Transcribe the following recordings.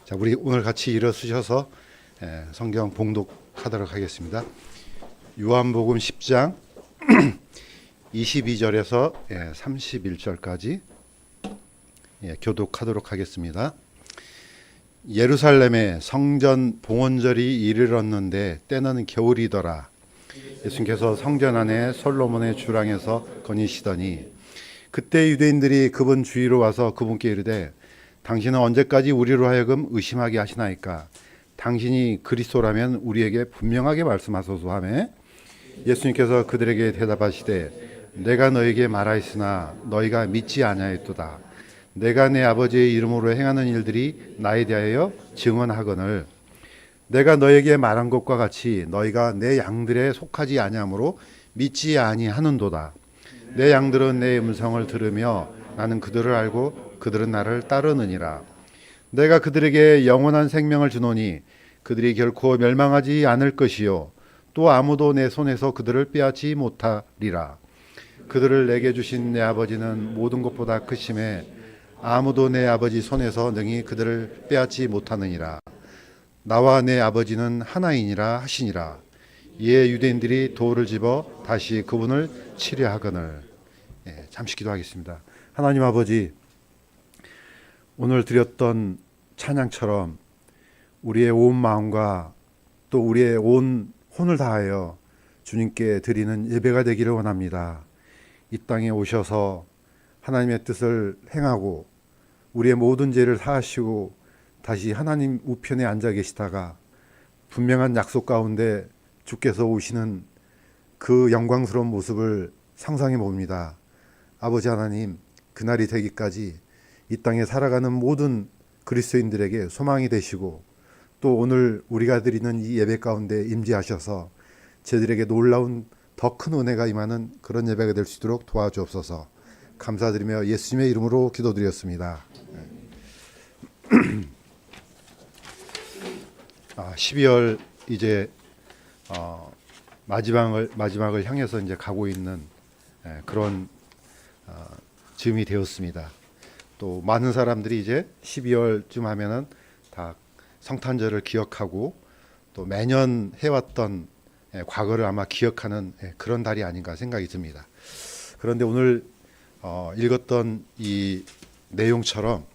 자, 우리 오늘 같이 일어서셔서 성경 봉독하도록 하겠습니다. 요한복음 10장 22절에서 31절까지 교독하도록 하겠습니다. 예루살렘에 성전 봉헌절이 이르렀는데 때는 겨울이더라. 예수님께서 성전 안에 솔로몬의 주랑에서 거니시더니 그때 유대인들이 그분 주위로 와서 그분께 이르되 당신은 언제까지 우리로 하여금 의심하게 하시나이까? 당신이 그리스도라면 우리에게 분명하게 말씀하소서 하며 예수님께서 그들에게 대답하시되 내가 너에게 말하였으나 너희가 믿지 아니하였도다. 내가 내 아버지의 이름으로 행하는 일들이 나에 대하여 증언하거늘 내가 너에게 말한 것과 같이 너희가 내 양들에 속하지 아니하므로 믿지 아니하는도다. 내 양들은 내 음성을 들으며 나는 그들을 알고 그들은 나를 따르느니라. 내가 그들에게 영원한 생명을 주노니 그들이 결코 멸망하지 않을 것이요 또 아무도 내 손에서 그들을 빼앗지 못하리라. 그들을 내게 주신 내 아버지는 모든 것보다 크심에 아무도 내 아버지 손에서 능히 그들을 빼앗지 못하느니라. 나와 내 아버지는 하나이니라 하시니라. 이에 유대인들이 돌을 집어 다시 그분을 치려 하거늘. 잠시 기도하겠습니다. 하나님 아버지, 오늘 드렸던 찬양처럼 우리의 온 마음과 또 우리의 온 혼을 다하여 주님께 드리는 예배가 되기를 원합니다. 이 땅에 오셔서 하나님의 뜻을 행하고 우리의 모든 죄를 사하시고 다시 하나님 우편에 앉아 계시다가 분명한 약속 가운데 주께서 오시는 그 영광스러운 모습을 상상해 봅니다. 아버지 하나님, 그날이 되기까지 이 땅에 살아가는 모든 그리스도인들에게 소망이 되시고 또 오늘 우리가 드리는 이 예배 가운데 임재하셔서 저희들에게 놀라운 더 큰 은혜가 임하는 그런 예배가 될 수 있도록 도와주옵소서. 감사드리며 예수님의 이름으로 기도드렸습니다. 12월 이제 마지막을 향해서 이제 가고 있는 그런 즈음이 되었습니다. 또 많은 사람들이 이제 12월쯤 하면은 다 성탄절을 기억하고 또 매년 해왔던 과거를 아마 기억하는 그런 달이 아닌가 생각이 듭니다. 그런데 오늘 읽었던 이 내용처럼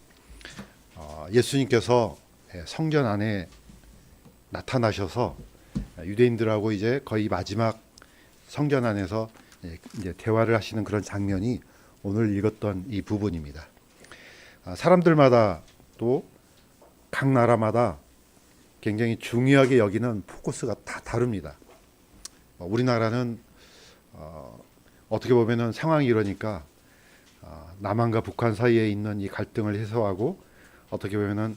예수님께서 성전 안에 나타나셔서 유대인들하고 이제 거의 마지막 성전 안에서 이제 대화를 하시는 그런 장면이 오늘 읽었던 이 부분입니다. 사람들마다 또 각 나라마다 굉장히 중요하게 여기는 포커스가 다 다릅니다. 우리나라는 어떻게 보면은 상황이 이러니까 남한과 북한 사이에 있는 이 갈등을 해소하고 어떻게 보면은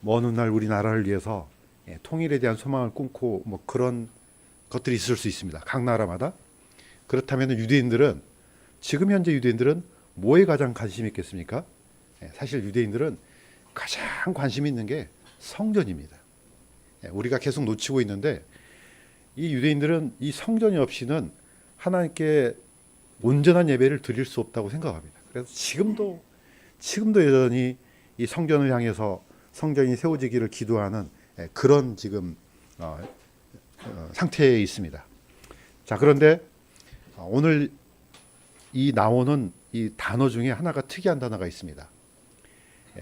먼 훗날 우리나라를 위해서 통일에 대한 소망을 꿈고 뭐 그런 것들이 있을 수 있습니다. 각 나라마다. 그렇다면 유대인들은 지금 현재 유대인들은 뭐에 가장 관심이 있겠습니까? 사실 유대인들은 가장 관심이 있는 게 성전입니다. 우리가 계속 놓치고 있는데 이 유대인들은 이 성전이 없이는 하나님께 온전한 예배를 드릴 수 없다고 생각합니다. 그래서 지금도 여전히 이 성전을 향해서 성전이 세워지기를 기도하는 그런 지금 상태에 있습니다. 자, 그런데 오늘 이 나오는 이 단어 중에 하나가 특이한 단어가 있습니다.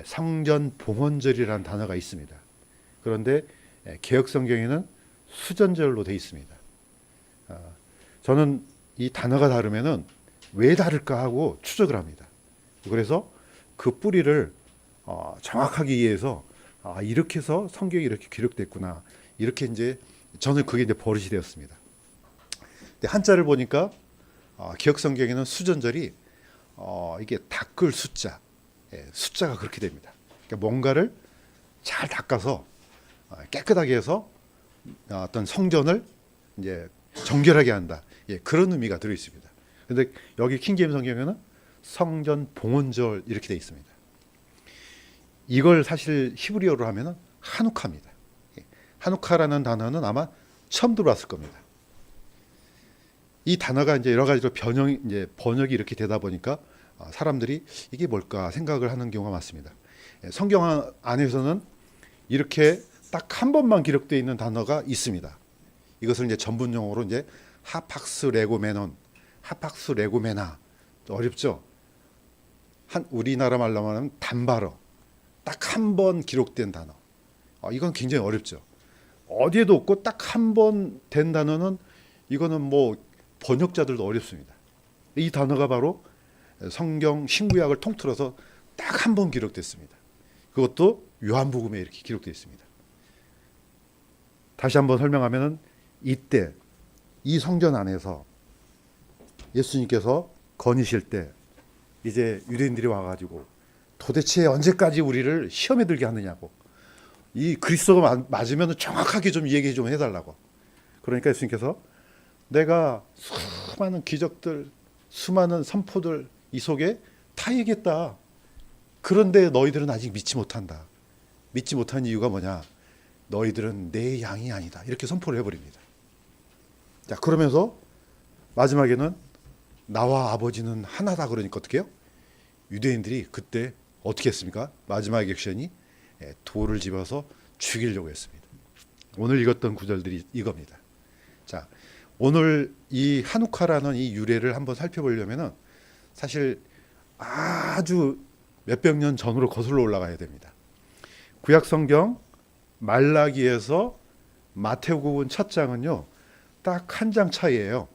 성전 봉헌절이라는 단어가 있습니다. 그런데 개역 성경에는 수전절로 되어 있습니다. 저는 이 단어가 다르면은 왜 다를까 하고 추적을 합니다. 그래서 그 뿌리를 정확하게 이해해서 이렇게 해서 성경이 이렇게 기록됐구나. 이렇게 이제 저는 그게 이제 버릇이 되었습니다. 근데 한자를 보니까 개역 성경에는 수전절이 이게 닦을 숫자, 숫자가 그렇게 됩니다. 그러니까 뭔가를 잘 닦아서 깨끗하게 해서 어떤 성전을 이제 정결하게 한다. 그런 의미가 들어 있습니다. 그런데 여기 킹제임스 성경에는 성전 봉헌절 이렇게 되어 있습니다. 이걸 사실 히브리어로 하면은 하누카입니다. 하누카라는 단어는 아마 처음 들어왔을 겁니다. 이 단어가 이제 여러 가지로 번역이 이렇게 되다 보니까 사람들이 이게 뭘까 생각을 하는 경우가 많습니다. 성경 안에서는 이렇게 딱 한 번만 기록되어 있는 단어가 있습니다. 이것을 이제 전문 용어로 이제 하팍스 레고메논, 하팍스 레고메나. 어렵죠? 우리나라 말로 하면 단발어. 딱 한 번 기록된 단어. 이건 굉장히 어렵죠. 어디에도 없고 딱 한 번 된 단어는 이거는 뭐 번역자들도 어렵습니다. 이 단어가 바로 성경 신구약을 통틀어서 딱 한 번 기록됐습니다. 그것도 요한복음에 이렇게 기록되어 있습니다. 다시 한번 설명하면은 이때 이 성전 안에서 예수님께서 거니실 때 이제 유대인들이 와가지고 도대체 언제까지 우리를 시험에 들게 하느냐고, 이 그리스도가 맞으면 정확하게 좀 얘기 좀 해달라고. 그러니까 예수님께서 내가 수많은 기적들, 수많은 선포들 이 속에 다 얘기했다. 그런데 너희들은 아직 믿지 못한다. 믿지 못한 이유가 뭐냐? 너희들은 내 양이 아니다. 이렇게 선포를 해버립니다. 자, 그러면서 마지막에는 나와 아버지는 하나다. 그러니까 어떻게 해요? 유대인들이 그때 어떻게 했습니까? 마지막 액션이 돌을 집어서 죽이려고 했습니다. 오늘 읽었던 구절들이 이겁니다. 자, 오늘 이 한우카라는 이 유래를 한번 살펴보려면은 사실 아주 몇백 년 전으로 거슬러 올라가야 됩니다. 구약 성경 말라기에서 마태복음 첫 장은요, 딱 한 장 차이예요.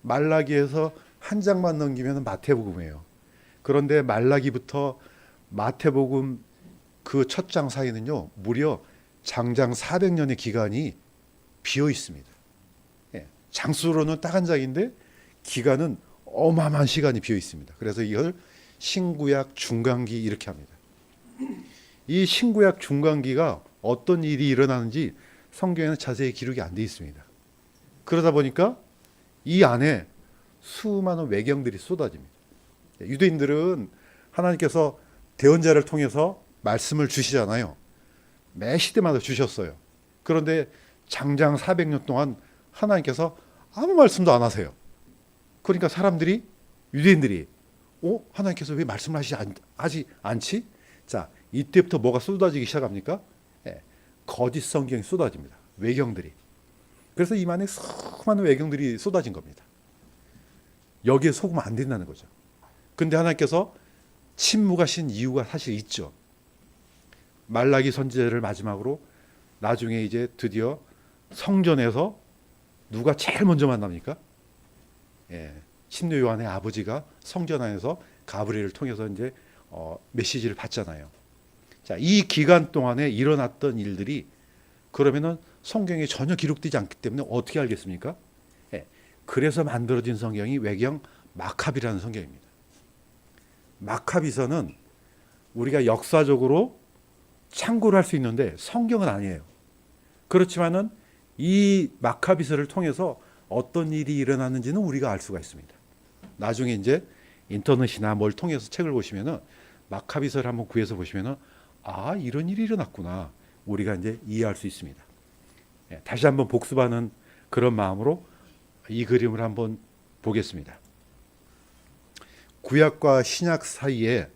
말라기에서 한 장만 넘기면 마태복음이에요. 그런데 말라기부터 마태복음 그 첫 장 사이는요, 무려 장장 400년의 기간이 비어 있습니다. 장수로는 딱 한 장인데 기간은 어마어마한 시간이 비어 있습니다. 그래서 이걸 신구약 중간기 이렇게 합니다. 이 신구약 중간기가 어떤 일이 일어나는지 성경에는 자세히 기록이 안 돼 있습니다. 그러다 보니까 이 안에 수많은 외경들이 쏟아집니다. 유대인들은 하나님께서 대언자를 통해서 말씀을 주시잖아요. 매 시대마다 주셨어요. 그런데 장장 400년 동안 하나님께서 아무 말씀도 안 하세요. 그러니까 사람들이, 유대인들이 하나님께서 왜 말씀을 하지 않지? 자, 이때부터 뭐가 쏟아지기 시작합니까? 거짓 성경이 쏟아집니다. 외경들이. 그래서 이 안에 수많은 외경들이 쏟아진 겁니다. 여기에 속으면 안 된다는 거죠. 근데 하나님께서 침묵하신 이유가 사실 있죠. 말라기 선지자를 마지막으로 나중에 이제 드디어 성전에서 누가 제일 먼저 만납니까? 신료 요한의 아버지가 성전 안에서 가브리엘을 통해서 이제 메시지를 받잖아요. 자, 이 기간 동안에 일어났던 일들이 그러면은 성경에 전혀 기록되지 않기 때문에 어떻게 알겠습니까? 그래서 만들어진 성경이 외경 마카비라는 성경입니다. 마카비서는 우리가 역사적으로 참고를 할 수 있는데 성경은 아니에요. 그렇지만은 이 마카비서를 통해서 어떤 일이 일어났는지는 우리가 알 수가 있습니다. 나중에 이제 인터넷이나 뭘 통해서 책을 보시면은 마카비서를 한번 구해서 보시면은 이런 일이 일어났구나. 우리가 이제 이해할 수 있습니다. 다시 한번 복습하는 그런 마음으로 이 그림을 한번 보겠습니다. 구약과 신약 사이에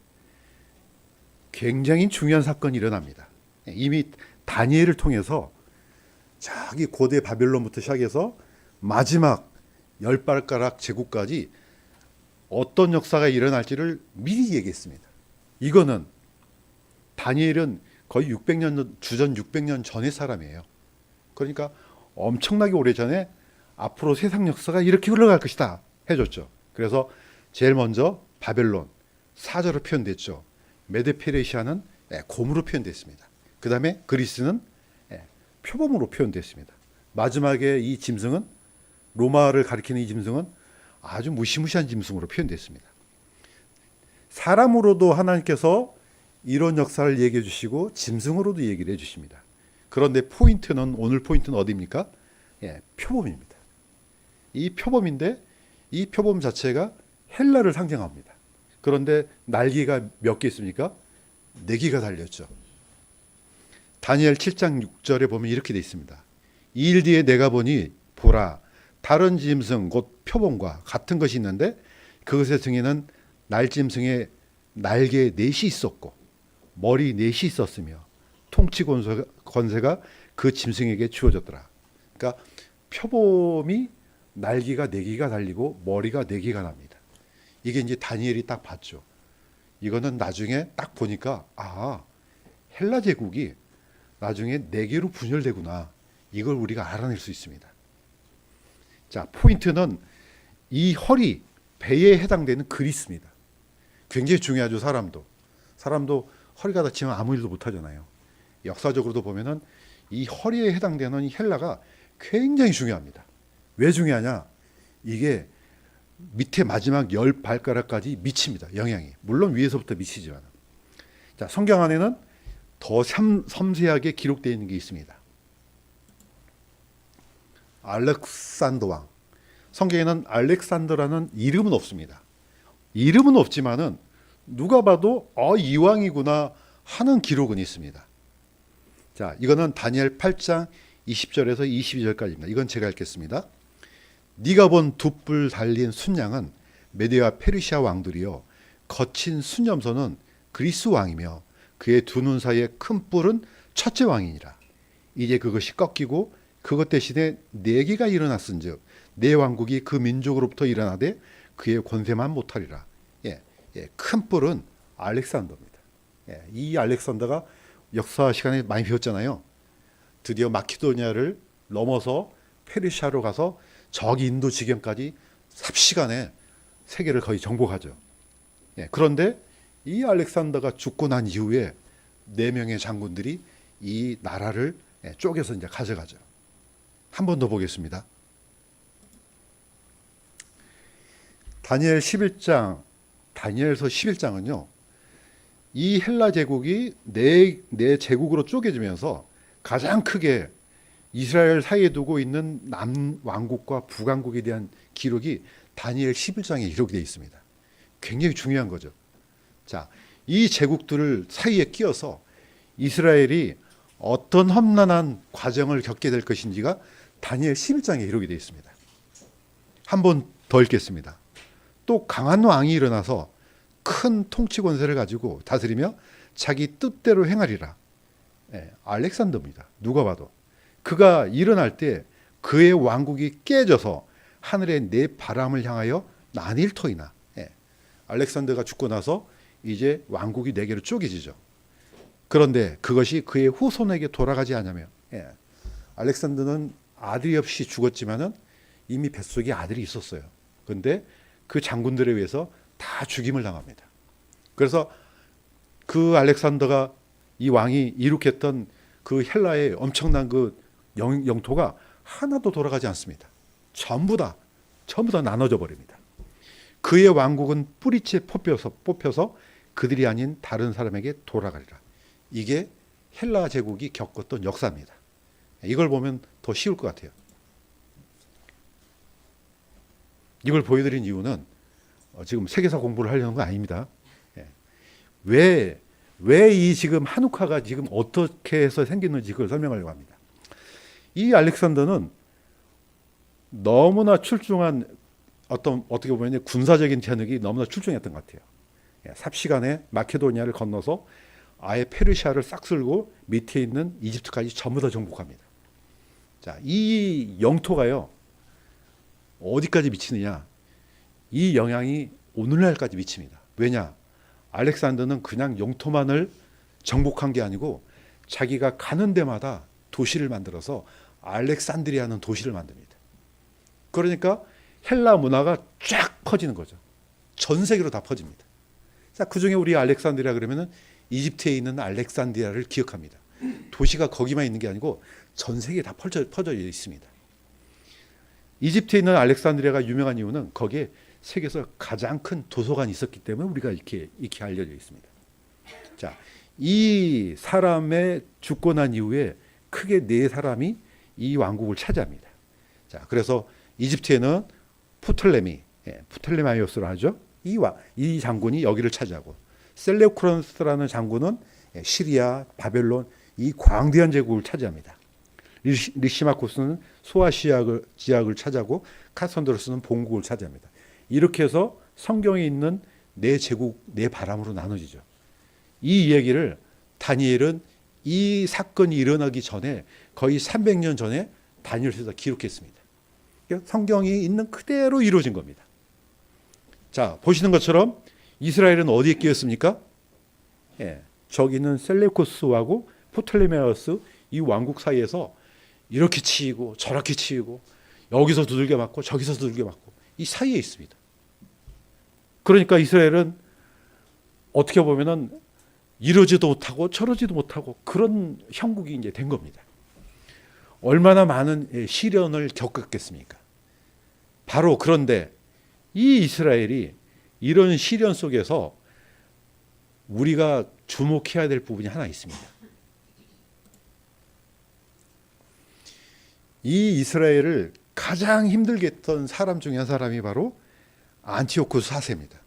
굉장히 중요한 사건이 일어납니다. 이미 다니엘을 통해서 저기 고대 바벨론부터 시작해서 마지막 10발가락 제국까지 어떤 역사가 일어날지를 미리 얘기했습니다. 이거는 다니엘은 거의 600년, 주전 600년 전의 사람이에요. 그러니까 엄청나게 오래전에 앞으로 세상 역사가 이렇게 흘러갈 것이다 해줬죠. 그래서 제일 먼저 바벨론 사저로 표현됐죠. 메데페르시아는 곰으로 표현됐습니다. 그 다음에 그리스는 표범으로 표현됐습니다. 마지막에 이 짐승은, 로마를 가리키는 이 짐승은 아주 무시무시한 짐승으로 표현됐습니다. 사람으로도 하나님께서 이런 역사를 얘기해 주시고 짐승으로도 얘기를 해 주십니다. 그런데 오늘 포인트는 어디입니까? 표범입니다. 이 표범인데 이 표범 자체가 헬라를 상징합니다. 그런데 날개가 몇 개 있습니까? 4개가 달렸죠. 다니엘 7장 6절에 보면 이렇게 돼 있습니다. 2일 뒤에 내가 보니 보라, 다른 짐승 곧 표범과 같은 것이 있는데 그것의 등에는 날짐승의 날개 4이 있었고 머리 4이 있었으며 통치 권세가 그 짐승에게 주어졌더라. 그러니까 표범이 날개가 4개가 달리고 머리가 4개가 납니다. 이게 이제 다니엘이 딱 봤죠. 이거는 나중에 딱 보니까 헬라 제국이 나중에 4개로 분열되구나. 이걸 우리가 알아낼 수 있습니다. 자, 포인트는 이 허리, 배에 해당되는 그리스입니다. 굉장히 중요하죠. 사람도 허리가 다치면 아무 일도 못 하잖아요. 역사적으로도 보면은 이 허리에 해당되는 이 헬라가 굉장히 중요합니다. 왜 중요하냐? 이게 밑에 마지막 10발가락까지 미칩니다. 영향이. 물론 위에서부터 미치지만. 자, 성경 안에는 더 섬세하게 기록되어 있는 게 있습니다. 알렉산더 왕. 성경에는 알렉산더라는 이름은 없습니다. 이름은 없지만은 누가 봐도 이 왕이구나 하는 기록은 있습니다. 자, 이거는 다니엘 8장 20절에서 22절까지입니다. 이건 제가 읽겠습니다. 네가 본 두 뿔 달린 순양은 메디와 페르시아 왕들이요, 거친 순염소는 그리스 왕이며 그의 두 눈 사이에 큰 뿔은 첫째 왕이니라. 이제 그것이 꺾이고 그것 대신에 4개가 일어났은즉 내 왕국이 그 민족으로부터 일어나되 그의 권세만 못하리라. 큰 뿔은 알렉산더입니다. 이 알렉산더가 역사 시간에 많이 배웠잖아요. 드디어 마케도니아를 넘어서 페르시아로 가서 저기 인도 지경까지 삽시간에 세계를 거의 정복하죠. 그런데 이 알렉산더가 죽고 난 이후에 4명의 장군들이 이 나라를 쪼개서 이제 가져가죠. 한 번 더 보겠습니다. 다니엘서 11장은요. 이 헬라 제국이 네 제국으로 쪼개지면서 가장 크게 이스라엘 사이에 두고 있는 남왕국과 북왕국에 대한 기록이 다니엘 11장에 기록이 되어 있습니다. 굉장히 중요한 거죠. 자, 이 제국들을 사이에 끼어서 이스라엘이 어떤 험난한 과정을 겪게 될 것인지가 다니엘 11장에 기록이 되어 있습니다. 한 번 더 읽겠습니다. 또 강한 왕이 일어나서 큰 통치 권세를 가지고 다스리며 자기 뜻대로 행하리라. 알렉산더입니다. 누가 봐도. 그가 일어날 때 그의 왕국이 깨져서 하늘의 4바람을 향하여 나뉠 터이나. 알렉산더가 죽고 나서 이제 왕국이 4개로 쪼개지죠. 그런데 그것이 그의 후손에게 돌아가지 않으며, 알렉산더는 아들이 없이 죽었지만은 이미 뱃속에 아들이 있었어요. 그런데 그 장군들에 의해서 다 죽임을 당합니다. 그래서 그 알렉산더가 이 왕이 이룩했던 그 헬라의 엄청난 그 영토가 하나도 돌아가지 않습니다. 전부 다 나눠져 버립니다. 그의 왕국은 뿌리째 뽑혀서 그들이 아닌 다른 사람에게 돌아가리라. 이게 헬라 제국이 겪었던 역사입니다. 이걸 보면 더 쉬울 것 같아요. 이걸 보여드린 이유는 지금 세계사 공부를 하려는 건 아닙니다. 왜 이 지금 한우카가 지금 어떻게 해서 생겼는지 그걸 설명하려고 합니다. 이 알렉산더는 너무나 출중한 어떻게 보면 군사적인 재능이 너무나 출중했던 것 같아요. 삽시간에 마케도니아를 건너서 아예 페르시아를 싹 쓸고 밑에 있는 이집트까지 전부 다 정복합니다. 자, 이 영토가요, 어디까지 미치느냐? 이 영향이 오늘날까지 미칩니다. 왜냐? 알렉산더는 그냥 영토만을 정복한 게 아니고 자기가 가는 데마다 도시를 만들어서 알렉산드리아는 도시를 만듭니다. 그러니까 헬라 문화가 쫙 퍼지는 거죠. 전 세계로 다 퍼집니다. 자, 그중에 우리 알렉산드리아 그러면은 이집트에 있는 알렉산드리아를 기억합니다. 도시가 거기만 있는 게 아니고 전 세계에 다 퍼져 있습니다. 이집트에 있는 알렉산드리아가 유명한 이유는 거기에 세계에서 가장 큰 도서관이 있었기 때문에 우리가 이렇게 알려져 있습니다. 자, 이 사람의 죽고 난 이후에 크게 4사람이 이 왕국을 차지합니다. 자, 그래서 이집트에는 프톨레마이오스로 하죠. 이 장군이 여기를 차지하고, 셀레우크로스라는 장군은 시리아, 바벨론 이 광대한 제국을 차지합니다. 리시마코스는 소아시아 지역을 차지하고 카선드로스는 본국을 차지합니다. 이렇게 해서 성경에 있는 4제국 4바람으로 나눠지죠. 이 얘기를 다니엘은 이 사건이 일어나기 전에 거의 300년 전에 다니엘서에서 기록했습니다. 그러니까 성경이 있는 그대로 이루어진 겁니다. 자, 보시는 것처럼 이스라엘은 어디에 끼었습니까? 예, 저기는 셀레우코스하고 포톨레미아스 이 왕국 사이에서 이렇게 치이고 저렇게 치이고 여기서 두들겨 맞고 저기서 두들겨 맞고 이 사이에 있습니다. 그러니까 이스라엘은 어떻게 보면은 이러지도 못하고 저러지도 못하고 그런 형국이 이제 된 겁니다. 얼마나 많은 시련을 겪었겠습니까? 바로 그런데 이 이스라엘이 이런 시련 속에서 우리가 주목해야 될 부분이 하나 있습니다. 이 이스라엘을 가장 힘들게 했던 사람 중에 한 사람이 바로 안티오쿠스 4세입니다.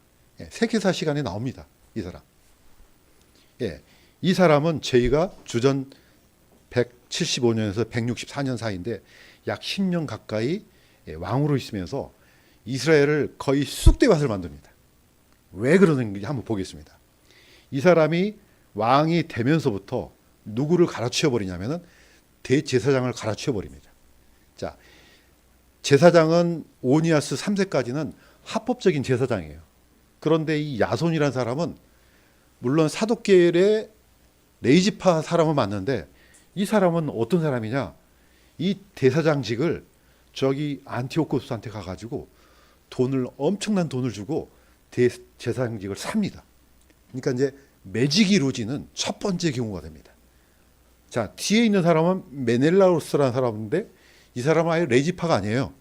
세계사 시간에 나옵니다. 이 사람. 이 사람은 저희가 주전 175년에서 164년 사이인데 약 10년 가까이 왕으로 있으면서 이스라엘을 거의 쑥대밭을 만듭니다. 왜 그러는지 한번 보겠습니다. 이 사람이 왕이 되면서부터 누구를 갈아치워 버리냐면은 대제사장을 갈아치워 버립니다. 자, 제사장은 오니아스 3세까지는 합법적인 제사장이에요. 그런데 이 야손이라는 사람은 물론 사독계열의 레이지파 사람은 맞는데 이 사람은 어떤 사람이냐? 이 대사장직을 저기 안티오코스한테 가가지고 엄청난 돈을 주고 대제사장직을 삽니다. 그러니까 이제 매직이 이루어지는 첫 번째 경우가 됩니다. 자, 뒤에 있는 사람은 메넬라우스라는 사람인데 이 사람은 아예 레지파가 아니에요.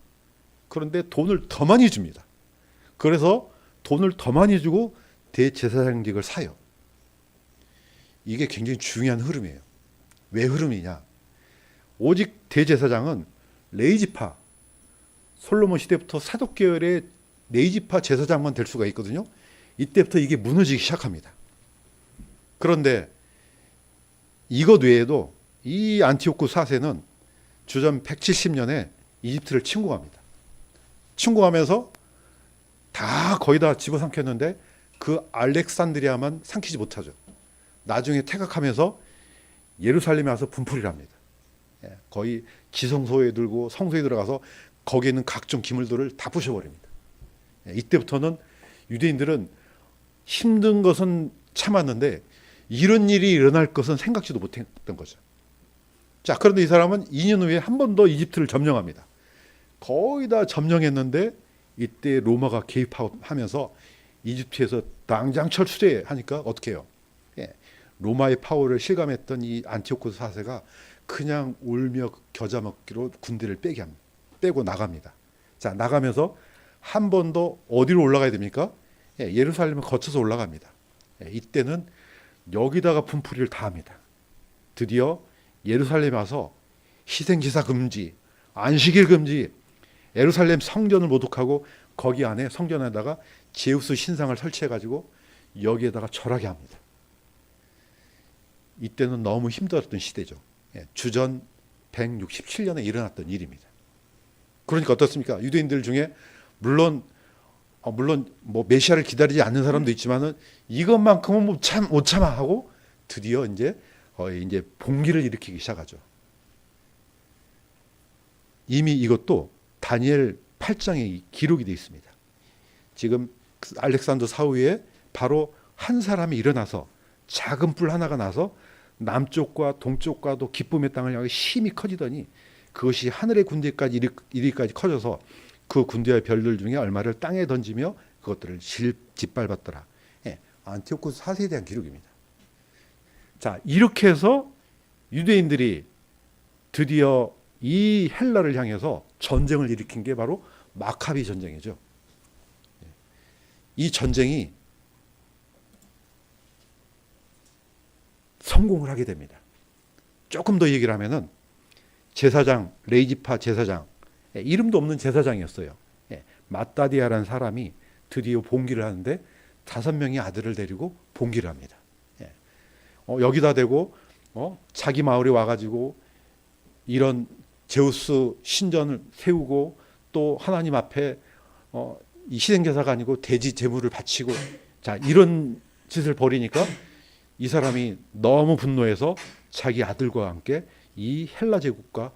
그런데 돈을 더 많이 줍니다. 그래서 돈을 더 많이 주고 대제사장직을 사요. 이게 굉장히 중요한 흐름이에요. 왜 흐름이냐? 오직 대제사장은 레이지파, 솔로몬 시대부터 사독계열의 레이지파 제사장만 될 수가 있거든요. 이때부터 이게 무너지기 시작합니다. 그런데 이것 외에도 이 안티오쿠스 4세는 주전 170년에 이집트를 침공합니다. 침공하면서 다 거의 다 집어삼켰는데 그 알렉산드리아만 삼키지 못하죠. 나중에 퇴각하면서 예루살렘에 와서 분풀이를 합니다. 거의 지성소에 들고 성소에 들어가서 거기에 있는 각종 기물들을 다 부셔버립니다. 이때부터는 유대인들은 힘든 것은 참았는데 이런 일이 일어날 것은 생각지도 못했던 거죠. 자, 그런데 이 사람은 2년 후에 한 번 더 이집트를 점령합니다. 거의 다 점령했는데 이때 로마가 개입하면서 이집트에서 당장 철수하니까 어떻게 해요? 로마의 파워를 실감했던 이 안티오코스 4세가 그냥 울며 겨자 먹기로 군대를 빼고 나갑니다. 자, 나가면서 한 번 더 어디로 올라가야 됩니까? 예루살렘을 거쳐서 올라갑니다. 이때는 여기다가 분풀이를 다 합니다. 드디어 예루살렘에 와서 희생제사 금지, 안식일 금지, 예루살렘 성전을 모독하고 거기 안에 성전 안에다가 제우스 신상을 설치해가지고 여기에다가 절하게 합니다. 이때는 너무 힘들었던 시대죠. 주전 167년에 일어났던 일입니다. 그러니까 어떻습니까? 유대인들 중에 물론 뭐 메시아를 기다리지 않는 사람도 있지만은 이것만큼은 못 참아 하고 드디어 이제 봉기를 일으키기 시작하죠. 이미 이것도 다니엘 8장에 기록이 되어 있습니다. 지금 알렉산더 사후에 바로 한 사람이 일어나서 작은 뿔 하나가 나서 남쪽과 동쪽과도 기쁨의 땅을 향해 힘이 커지더니 그것이 하늘의 군대까지 이리까지 커져서 그 군대의 별들 중에 얼마를 땅에 던지며 그것들을 짓밟았더라. 안티오쿠스 4세에 대한 기록입니다. 자, 이렇게 해서 유대인들이 드디어 이 헬라를 향해서 전쟁을 일으킨 게 바로 마카비 전쟁이죠. 이 전쟁이 성공을 하게 됩니다. 조금 더 얘기를 하면은 제사장, 레이지파 제사장, 이름도 없는 제사장이었어요. 마따디아라는 사람이 드디어 봉기를 하는데 5명의 아들을 데리고 봉기를 합니다. 여기다 대고 자기 마을에 와가지고 이런 제우스 신전을 세우고 또 하나님 앞에 이 희생제사가 아니고 돼지 제물을 바치고 자 이런 짓을 벌이니까 이 사람이 너무 분노해서 자기 아들과 함께 이 헬라 제국과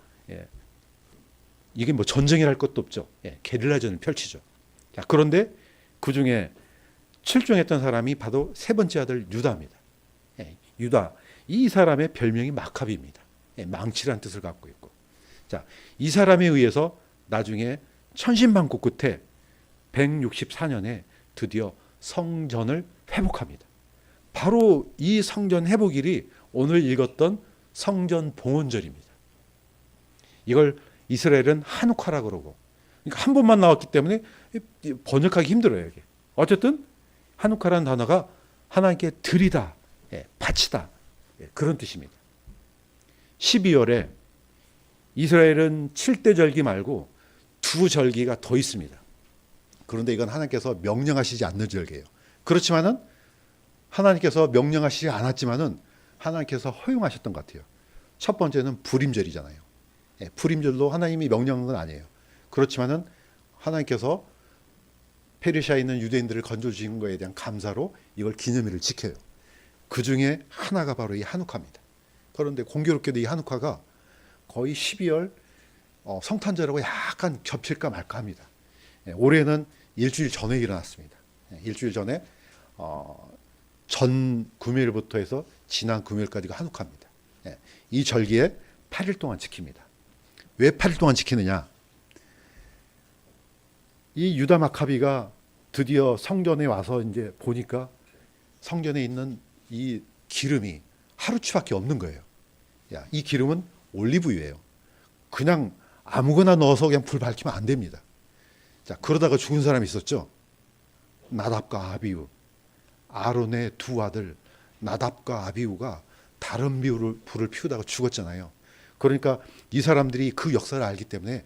이게 뭐 전쟁이랄 것도 없죠. 게릴라전을 펼치죠. 자, 그런데 그 중에 출중했던 사람이 바로 세 번째 아들 유다입니다. 유다, 이 사람의 별명이 마카비입니다. 망치란 뜻을 갖고 있고, 자, 이 사람에 의해서 나중에 천신만고 끝에 164년에 드디어 성전을 회복합니다. 바로 이 성전 회복일이 오늘 읽었던 성전 봉헌절입니다. 이걸 이스라엘은 한우카라 그러고, 그러니까 한 번만 나왔기 때문에 번역하기 힘들어요. 이게. 어쨌든 한우카라는 단어가 하나님께 드리다, 바치다, 그런 뜻입니다. 12월에 이스라엘은 7대 절기 말고 2절기가 더 있습니다. 그런데 이건 하나님께서 명령하시지 않는 절기예요. 그렇지만은 하나님께서 명령하시지 않았지만은 하나님께서 허용하셨던 것 같아요. 첫 번째는 불임절이잖아요. 불임절도 하나님이 명령한 건 아니에요. 그렇지만은 하나님께서 페르시아에 있는 유대인들을 건져주신 것에 대한 감사로 이걸 기념일을 지켜요. 그 중에 하나가 바로 이 한우카입니다. 그런데 공교롭게도 이 한우카가 거의 12월 성탄절하고 약간 겹칠까 말까 합니다. 올해는 일주일 전에 일어났습니다. 일주일 전에 전 금요일부터 해서 지난 금요일까지가 한우카입니다. 이 절기에 8일 동안 지킵니다. 왜 8일 동안 지키느냐? 이 유다 마카비가 드디어 성전에 와서 이제 보니까 성전에 있는 이 기름이 하루치밖에 없는 거예요. 야, 이 기름은 올리브유예요. 그냥 아무거나 넣어서 그냥 불 밝히면 안 됩니다. 자, 그러다가 죽은 사람이 있었죠. 나답과 아비우. 아론의 두 아들 나답과 아비우가 다른 불을 피우다가 죽었잖아요. 그러니까 이 사람들이 그 역사를 알기 때문에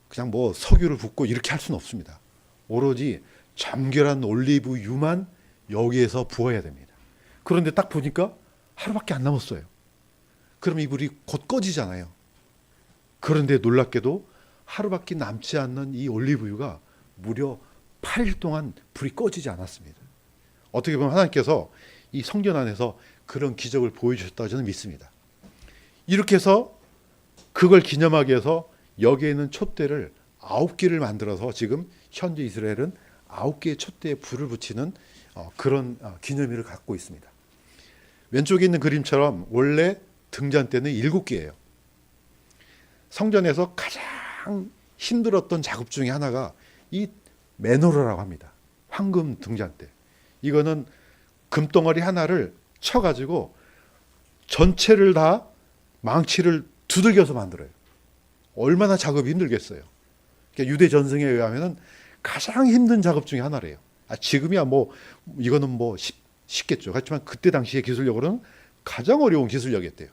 그냥 뭐 석유를 붓고 이렇게 할 수는 없습니다. 오로지 정결한 올리브유만 여기에서 부어야 됩니다. 그런데 딱 보니까 하루밖에 안 남았어요. 그럼 이 불이 곧 꺼지잖아요. 그런데 놀랍게도 하루밖에 남지 않는 이 올리브유가 무려 8일 동안 불이 꺼지지 않았습니다. 어떻게 보면 하나님께서 이 성전 안에서 그런 기적을 보여주셨다고 저는 믿습니다. 이렇게 해서 그걸 기념하기 위해서 여기에 있는 촛대를 9개를 만들어서 지금 현재 이스라엘은 9개의 촛대에 불을 붙이는 그런 기념일을 갖고 있습니다. 왼쪽에 있는 그림처럼 원래 등잔대는 7개예요. 성전에서 가장 힘들었던 작업 중에 하나가 이 메노라라고 합니다. 황금 등잔대. 이거는 금덩어리 하나를 쳐가지고 전체를 다 망치를 두들겨서 만들어요. 얼마나 작업이 힘들겠어요. 그러니까 유대 전승에 의하면 가장 힘든 작업 중에 하나래요. 지금이야 뭐 이거는 뭐 쉽겠죠. 하지만 그때 당시의 기술력으로는 가장 어려운 기술력이었대요.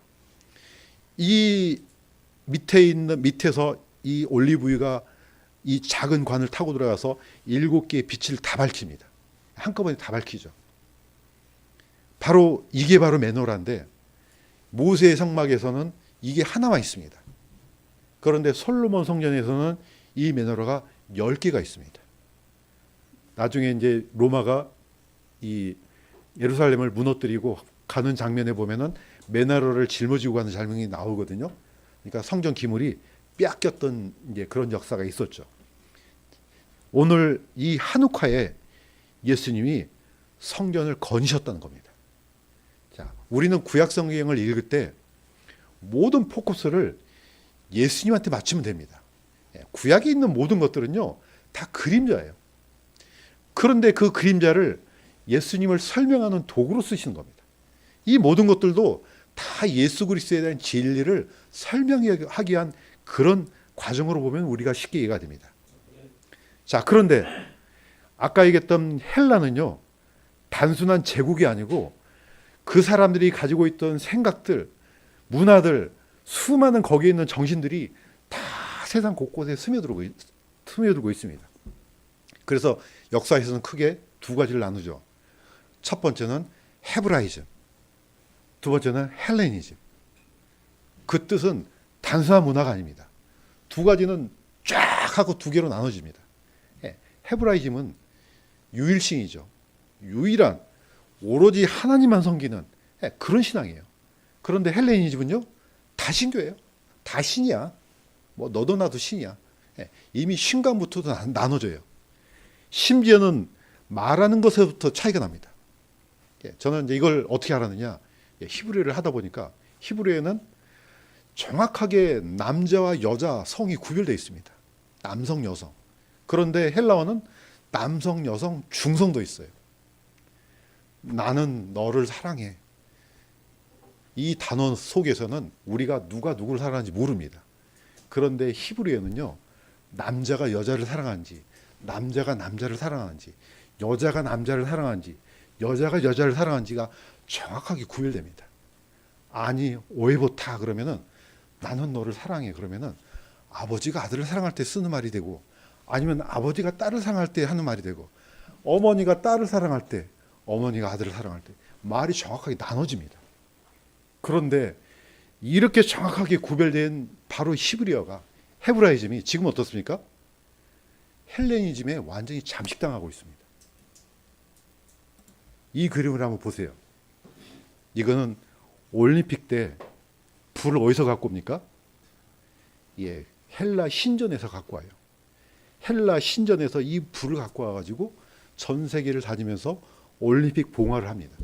이 밑에서 이 올리브유가 이 작은 관을 타고 들어가서 7개의 빛을 다 밝힙니다. 한꺼번에 다 밝히죠. 바로 이게 바로 메노라인데 모세의 성막에서는 이게 하나만 있습니다. 그런데 솔로몬 성전에서는 이 메노라가 10개가 있습니다. 나중에 이제 로마가 이 예루살렘을 무너뜨리고 가는 장면에 보면은 메노라를 짊어지고 가는 장면이 나오거든요. 그러니까 성전 기물이 빼앗겼던 이제 그런 역사가 있었죠. 오늘 이 한우카에 예수님이 성전을 거니셨다는 겁니다. 자, 우리는 구약 성경을 읽을 때 모든 포커스를 예수님한테 맞추면 됩니다. 구약에 있는 모든 것들은요, 다 그림자예요. 그런데 그 그림자를 예수님을 설명하는 도구로 쓰시는 겁니다. 이 모든 것들도 다 예수 그리스도에 대한 진리를 설명하기 위한 그런 과정으로 보면 우리가 쉽게 이해가 됩니다. 자, 그런데 아까 얘기했던 헬라는요, 단순한 제국이 아니고 그 사람들이 가지고 있던 생각들, 문화들, 수많은 거기에 있는 정신들이 다 세상 곳곳에 스며들고 있습니다. 그래서 역사에서는 크게 두 가지를 나누죠. 첫 번째는 헤브라이즘, 두 번째는 헬레니즘. 그 뜻은 단순한 문화가 아닙니다. 두 가지는 쫙 하고 두 개로 나눠집니다. 헤브라이즘은 유일신이죠. 유일한 오로지 하나님만 섬기는 그런 신앙이에요. 그런데 헬레니즘은요, 다 신교예요. 다 신이야. 뭐 너도 나도 신이야. 이미 신관부터도 나눠져요. 심지어는 말하는 것에부터 차이가 납니다. 저는 이제 이걸 어떻게 알았느냐, 히브리어를 하다 보니까 히브리어에는 정확하게 남자와 여자 성이 구별되어 있습니다. 남성, 여성. 그런데 헬라어는 남성, 여성, 중성도 있어요. 나는 너를 사랑해. 이 단어 속에서는 우리가 누가 누구를 사랑하는지 모릅니다. 그런데 히브리어는요, 남자가 여자를 사랑하는지, 남자가 남자를 사랑하는지, 여자가 남자를 사랑하는지, 여자가 여자를 사랑하는지가 정확하게 구별됩니다. 아니, 오해보타 그러면은 나는 너를 사랑해 그러면은 아버지가 아들을 사랑할 때 쓰는 말이 되고, 아니면 아버지가 딸을 사랑할 때 하는 말이 되고, 어머니가 딸을 사랑할 때, 어머니가 아들을 사랑할 때 말이 정확하게 나눠집니다. 그런데 이렇게 정확하게 구별된 바로 히브리어가, 헤브라이즘이 지금 어떻습니까? 헬레니즘에 완전히 잠식당하고 있습니다. 이 그림을 한번 보세요. 이거는 올림픽 때 불을 어디서 갖고 옵니까? 예, 헬라 신전에서 갖고 와요. 헬라 신전에서 이 불을 갖고 와가지고 전 세계를 다니면서 올림픽 봉화를 합니다.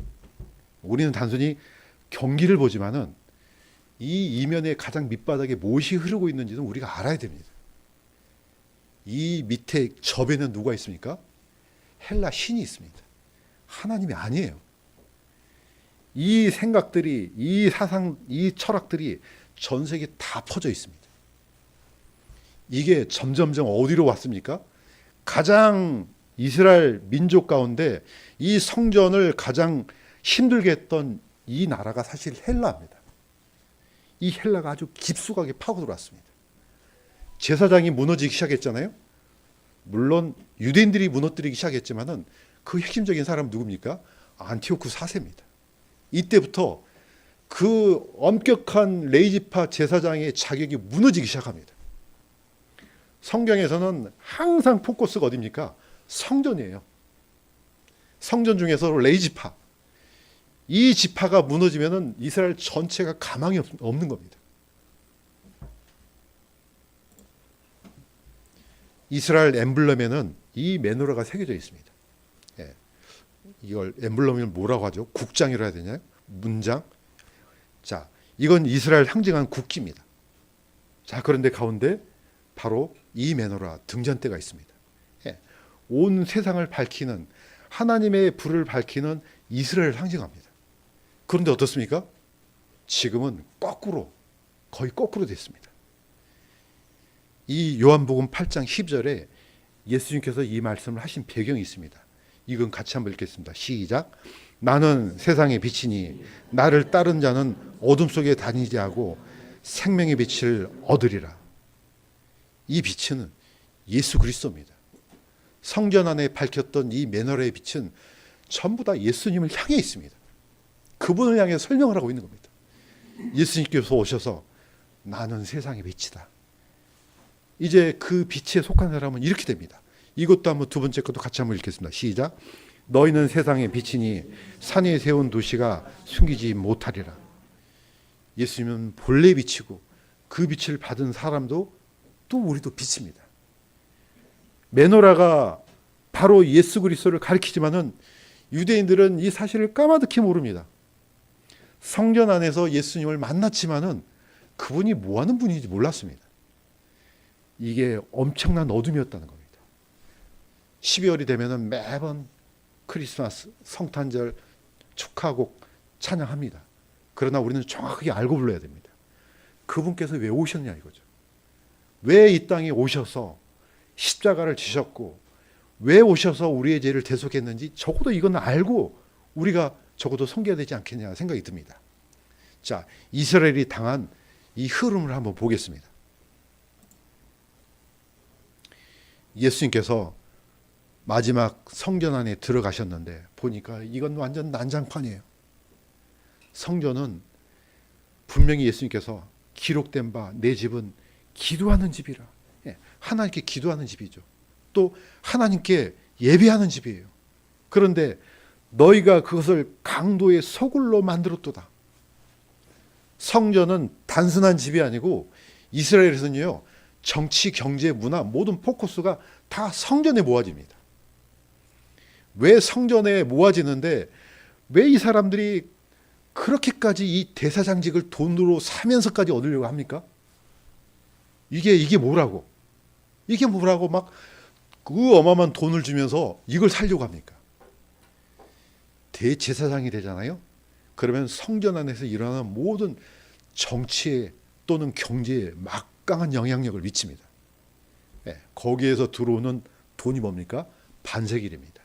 우리는 단순히 경기를 보지만은 이 이면의 가장 밑바닥에 무엇이 흐르고 있는지는 우리가 알아야 됩니다. 이 밑에 접에는 누가 있습니까? 헬라 신이 있습니다. 하나님이 아니에요. 이 생각들이, 이 사상, 이 철학들이 전 세계에 다 퍼져 있습니다. 이게 점점점 어디로 왔습니까? 가장 이스라엘 민족 가운데 이 성전을 가장 힘들게 했던 이 나라가 사실 헬라입니다. 이 헬라가 아주 깊숙하게 파고 들어왔습니다. 제사장이 무너지기 시작했잖아요. 물론 유대인들이 무너뜨리기 시작했지만은 그 핵심적인 사람은 누굽니까? 안티오쿠 4세입니다. 이때부터 그 엄격한 레이지파 제사장의 자격이 무너지기 시작합니다. 성경에서는 항상 포커스가 어디입니까? 성전이에요. 성전 중에서 레이지파. 이 지파가 무너지면은 이스라엘 전체가 가망이 없는 겁니다. 이스라엘 엠블럼에는 이 메노라가 새겨져 있습니다. 예. 이걸 엠블럼을 뭐라고 하죠? 국장이라 해야 되나요? 문장. 자, 이건 이스라엘 상징하는 국기입니다. 자, 그런데 가운데 바로 이 메노라 등잔대가 있습니다. 예. 온 세상을 밝히는, 하나님의 불을 밝히는 이스라엘을 상징합니다. 그런데 어떻습니까? 지금은 거꾸로, 거의 거꾸로 됐습니다. 이 요한복음 8장 10절에 예수님께서 이 말씀을 하신 배경이 있습니다. 이건 같이 한번 읽겠습니다. 시작. 나는 세상의 빛이니 나를 따른 자는 어둠 속에 다니지 않고 생명의 빛을 얻으리라. 이 빛은 예수 그리스도입니다. 성전 안에 밝혔던 이 메노라의 빛은 전부 다 예수님을 향해 있습니다. 그분을 향해 설명을 하고 있는 겁니다. 예수님께서 오셔서 나는 세상의 빛이다. 이제 그 빛에 속한 사람은 이렇게 됩니다. 이것도 한번 두 번째 것도 같이 한번 읽겠습니다. 시작. 너희는 세상의 빛이니 산에 세운 도시가 숨기지 못하리라. 예수님은 본래 빛이고 그 빛을 받은 사람도 또 우리도 빛입니다. 메노라가 바로 예수 그리스도를 가리키지만은 유대인들은 이 사실을 까마득히 모릅니다. 성전 안에서 예수님을 만났지만은 그분이 뭐 하는 분인지 몰랐습니다. 이게 엄청난 어둠이었다는 겁니다. 12월이 되면은 매번 크리스마스, 성탄절 축하곡 찬양합니다. 그러나 우리는 정확하게 알고 불러야 됩니다. 그분께서 왜 오셨냐 이거죠. 왜 이 땅에 오셔서 십자가를 지셨고 왜 오셔서 우리의 죄를 대속했는지 적어도 이건 알고 우리가 적어도 섬겨야 되지 않겠냐 생각이 듭니다. 자, 이스라엘이 당한 이 흐름을 한번 보겠습니다. 예수님께서 마지막 성전 안에 들어가셨는데 보니까 이건 완전 난장판이에요. 성전은 분명히 예수님께서 기록된 바 내 집은 기도하는 집이라. 하나님께 기도하는 집이죠. 또 하나님께 예배하는 집이에요. 그런데 너희가 그것을 강도의 소굴로 만들었도다. 성전은 단순한 집이 아니고 이스라엘에서는요, 정치, 경제, 문화 모든 포커스가 다 성전에 모아집니다. 왜 성전에 모아지는데 왜 이 사람들이 그렇게까지 이 대사장직을 돈으로 사면서까지 얻으려고 합니까? 이게 뭐라고? 이게 뭐라고 막 그 어마어마한 돈을 주면서 이걸 살려고 합니까? 대제사장이 되잖아요. 그러면 성전 안에서 일어나는 모든 정치에 또는 경제에 막강한 영향력을 미칩니다. 거기에서 들어오는 돈이 뭡니까? 반세길입니다.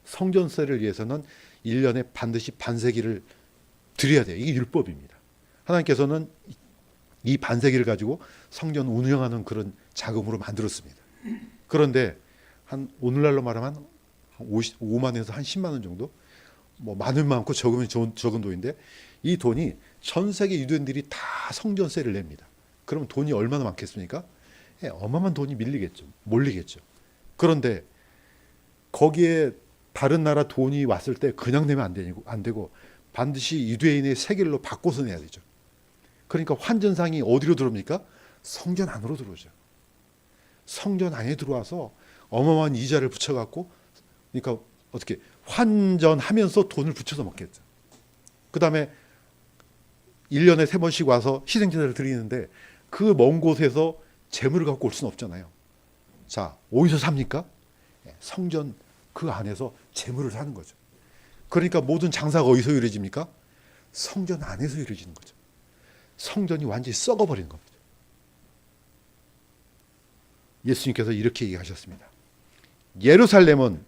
성전세를 위해서는 1년에 반드시 반세기를 드려야 돼요. 이게 율법입니다. 하나님께서는 이 반세기를 가지고 성전 운영하는 그런 자금으로 만들었습니다. 그런데 한 오늘날로 말하면 5만에서 한 10만 원 정도, 뭐 많으면 많고 적으면 적은 돈인데 이 돈이 전 세계 유대인들이 다 성전세를 냅니다. 그러면 돈이 얼마나 많겠습니까? 어마어마한 돈이 몰리겠죠. 그런데 거기에 다른 나라 돈이 왔을 때 그냥 내면 안 되고 반드시 유대인의 세겔로 바꿔서 내야 되죠. 그러니까 환전상이 어디로 들어옵니까? 성전 안으로 들어오죠. 성전 안에 들어와서 어마어마한 이자를 붙여갖고, 그러니까 어떻게 환전하면서 돈을 붙여서 먹겠죠. 그 다음에 1년에 3번씩 와서 희생제사를 드리는데 그 먼 곳에서 재물을 갖고 올 수는 없잖아요. 자, 어디서 삽니까? 성전 그 안에서 재물을 사는 거죠. 그러니까 모든 장사가 어디서 이루어집니까? 성전 안에서 이루어지는 거죠. 성전이 완전히 썩어버리는 겁니다. 예수님께서 이렇게 얘기하셨습니다. 예루살렘은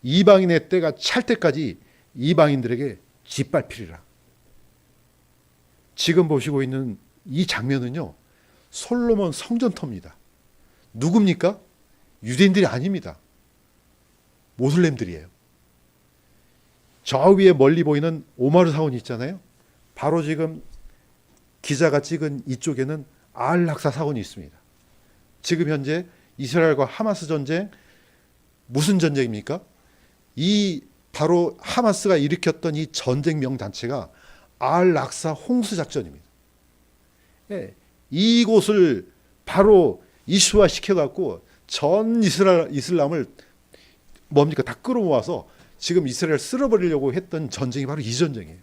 이방인의 때가 찰 때까지 이방인들에게 짓밟히리라. 지금 보시고 있는 이 장면은요, 솔로몬 성전터입니다. 누굽니까? 유대인들이 아닙니다. 모슬렘들이에요. 저 위에 멀리 보이는 오마르 사원이 있잖아요. 바로 지금 기자가 찍은 이쪽에는 알락사 사원이 있습니다. 지금 현재 이스라엘과 하마스 전쟁, 무슨 전쟁입니까? 이 바로 하마스가 일으켰던 이 전쟁명 단체가 알락사 홍수 작전입니다. 이곳을 바로 이슈화 시켜갖고 전 이슬람을 뭡니까? 다 끌어모아서 지금 이스라엘 쓸어버리려고 했던 전쟁이 바로 이 전쟁이에요.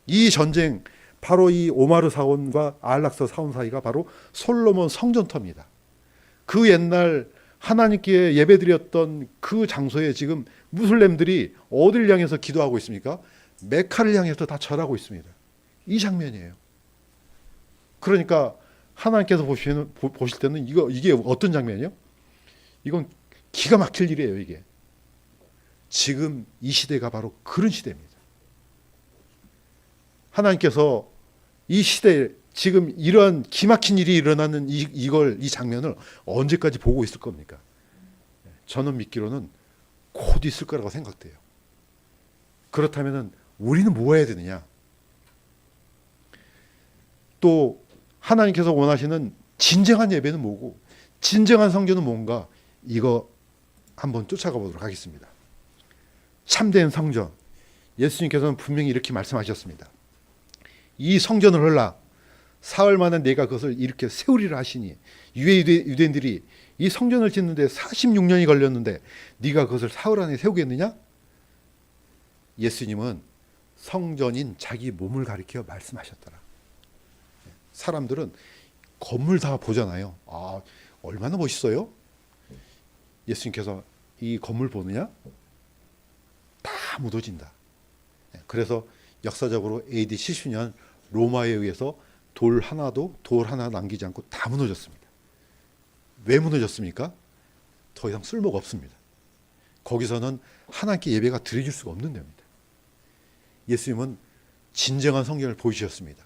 이 전쟁, 바로 이 오마르 사원과 알락사 사원 사이가 바로 솔로몬 성전터입니다. 그 옛날 하나님께 예배드렸던 그 장소에 지금 무슬림들이 어디를 향해서 기도하고 있습니까? 메카를 향해서 다 절하고 있습니다. 이 장면이에요. 그러니까 하나님께서 보실 때는 이게 어떤 장면이요? 이건 기가 막힐 일이에요. 이게 지금 이 시대가 바로 그런 시대입니다. 하나님께서 이 시대에 지금 이러한 기막힌 일이 일어나는 이 장면을 언제까지 보고 있을 겁니까? 저는 믿기로는 곧 있을 거라고 생각돼요. 그렇다면 우리는 뭐 해야 되느냐? 또 하나님께서 원하시는 진정한 예배는 뭐고, 진정한 성전은 뭔가, 이거 한번 쫓아가 보도록 하겠습니다. 참된 성전, 예수님께서는 분명히 이렇게 말씀하셨습니다. 이 성전을 헐라 사흘 만에 내가 그것을 이렇게 세우리라 하시니, 유대인들이 이 성전을 짓는데 46년이 걸렸는데 네가 그것을 사흘 안에 세우겠느냐? 예수님은 성전인 자기 몸을 가리켜 말씀하셨더라. 사람들은 건물 다 보잖아요. 아, 얼마나 멋있어요? 예수님께서 이 건물 보느냐? 다 무너진다. 그래서 역사적으로 AD 70년 로마에 의해서 돌 하나 남기지 않고 다 무너졌습니다. 왜 무너졌습니까? 더 이상 쓸모가 없습니다. 거기서는 하나님께 예배가 드려질 수가 없는 데입니다. 예수님은 진정한 성전을 보여주셨습니다.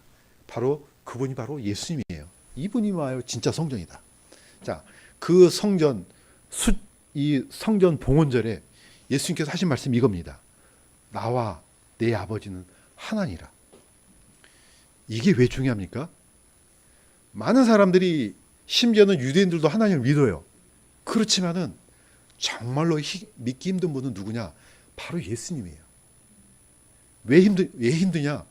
그분이 바로 예수님이에요. 이분이 와요 진짜 성전이다. 자, 그 성전 이 성전 봉헌절에 예수님께서 하신 말씀이 이겁니다. 나와 내 아버지는 하나니라. 이게 왜 중요합니까? 많은 사람들이, 심지어는 유대인들도 하나님을 믿어요. 그렇지만은 정말로 믿기 힘든 분은 누구냐? 바로 예수님이에요. 왜 힘드냐?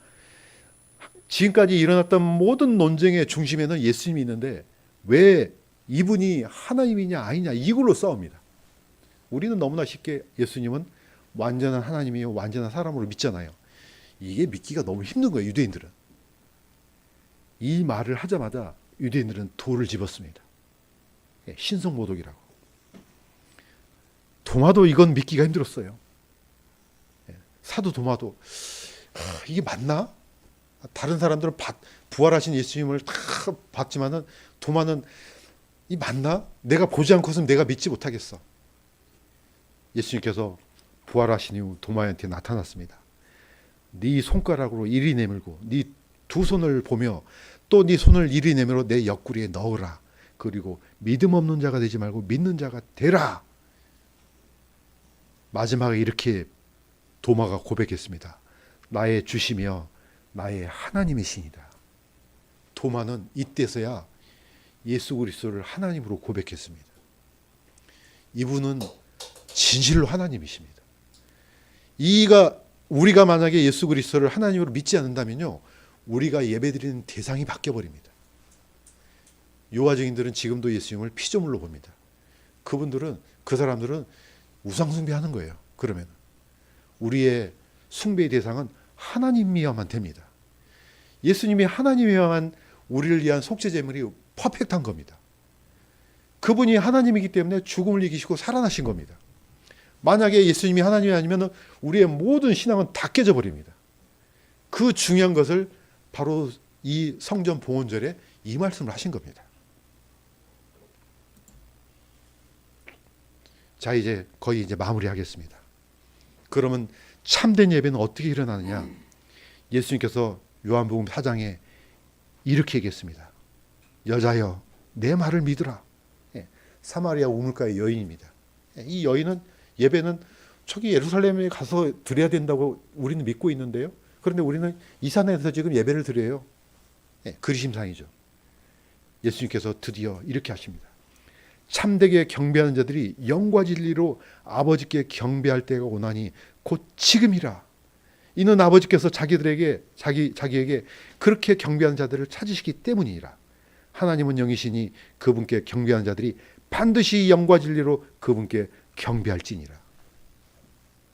지금까지 일어났던 모든 논쟁의 중심에는 예수님이 있는데 왜 이분이 하나님이냐 아니냐 이걸로 싸웁니다. 우리는 너무나 쉽게 예수님은 완전한 하나님이요 완전한 사람으로 믿잖아요. 이게 믿기가 너무 힘든 거예요. 유대인들은. 이 말을 하자마자 유대인들은 돌을 집었습니다. 신성모독이라고. 도마도 이건 믿기가 힘들었어요. 사도 도마도 이게 맞나? 다른 사람들은 부활하신 예수님을 다 봤지만은 도마는 이 맞나? 내가 보지 않고서는 내가 믿지 못하겠어. 예수님께서 부활하신 이후 도마한테 나타났습니다. 네 손가락으로 이리 내밀고 네 두 손을 보며 또 네 손을 이리 내밀어 내 옆구리에 넣으라. 그리고 믿음 없는 자가 되지 말고 믿는 자가 되라. 마지막에 이렇게 도마가 고백했습니다. 나의 주시며 나의 하나님이시니라. 도마는 이때서야 예수 그리스도를 하나님으로 고백했습니다. 이분은 진실로 하나님이십니다. 우리가 만약에 예수 그리스도를 하나님으로 믿지 않는다면요, 우리가 예배드리는 대상이 바뀌어버립니다. 요하증인들은 지금도 예수님을 피조물로 봅니다. 그 사람들은 우상숭배하는 거예요. 그러면 우리의 숭배의 대상은 하나님이어야만 됩니다. 예수님이 하나님이어야만 우리를 위한 속죄제물이 퍼펙트한 겁니다. 그분이 하나님이기 때문에 죽음을 이기시고 살아나신 겁니다. 만약에 예수님이 하나님이 아니면 우리의 모든 신앙은 다 깨져버립니다. 그 중요한 것을 바로 이 성전 봉헌절에 이 말씀을 하신 겁니다. 자, 이제 거의 마무리하겠습니다. 그러면 참된 예배는 어떻게 일어나느냐? 예수님께서 요한복음 4장에 이렇게 얘기했습니다. 여자여, 내 말을 믿으라. 사마리아 우물가의 여인입니다. 이 여인은 예배는 저기 예루살렘에 가서 드려야 된다고 우리는 믿고 있는데요. 그런데 우리는 이 산에서 지금 예배를 드려요. 그리심상이죠. 예수님께서 드디어 이렇게 하십니다. 참되게 경배하는 자들이 영과 진리로 아버지께 경배할 때가 오나니 곧 지금이라. 이는 아버지께서 자기에게 그렇게 경배하는 자들을 찾으시기 때문이라. 하나님은 영이시니 그분께 경배하는 자들이 반드시 영과 진리로 그분께 경배할지니라.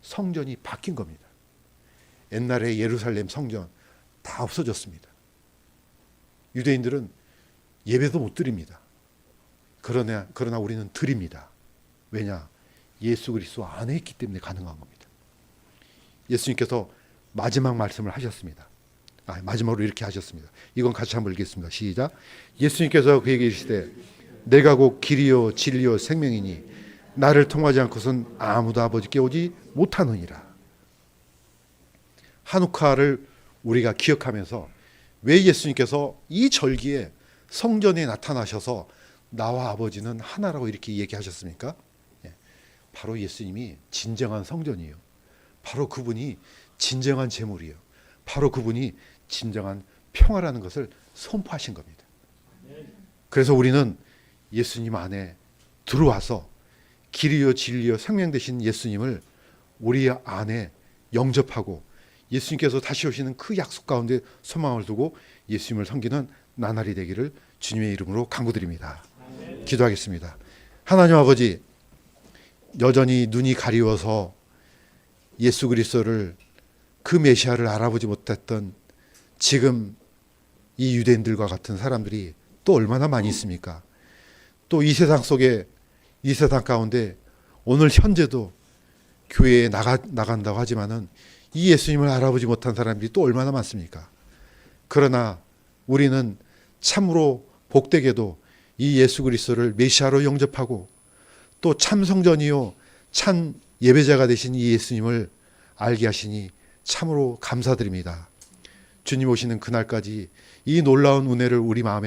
성전이 바뀐 겁니다. 옛날에 예루살렘 성전 다 없어졌습니다. 유대인들은 예배도 못 드립니다. 그러나 우리는 드립니다. 왜냐? 예수 그리스도 안에 있기 때문에 가능한 겁니다. 예수님께서 마지막 말씀을 하셨습니다. 마지막으로 이렇게 하셨습니다. 이건 같이 한번 읽겠습니다. 시작. 예수님께서 그에게 이르시되 내가 곧 길이요 진리요 생명이니 나를 통하지 않고선 아무도 아버지께 오지 못하느니라. 하누카를 우리가 기억하면서 왜 예수님께서 이 절기에 성전에 나타나셔서 나와 아버지는 하나라고 이렇게 얘기하셨습니까? 바로 예수님이 진정한 성전이에요. 바로 그분이 진정한 제물이에요. 바로 그분이 진정한 평화라는 것을 선포하신 겁니다. 그래서 우리는 예수님 안에 들어와서 길이요 진리요 생명 되신 예수님을 우리 안에 영접하고 예수님께서 다시 오시는 그 약속 가운데 소망을 두고 예수님을 섬기는 나날이 되기를 주님의 이름으로 간구드립니다. 기도하겠습니다. 하나님 아버지, 여전히 눈이 가리워서 예수 그리스도를 그 메시아를 알아보지 못했던 지금 이 유대인들과 같은 사람들이 또 얼마나 많이 있습니까? 또 이 세상 속에 이 세상 가운데 오늘 현재도 교회에 나간다고 하지만은 이 예수님을 알아보지 못한 사람들이 또 얼마나 많습니까? 그러나 우리는 참으로 복되게도 이 예수 그리스도를 메시아로 영접하고 또 참 성전이요 참 예배자가 되신 이 예수님을 알게 하시니 참으로 감사드립니다. 주님 오시는 그날까지 이 놀라운 은혜를 우리 마음에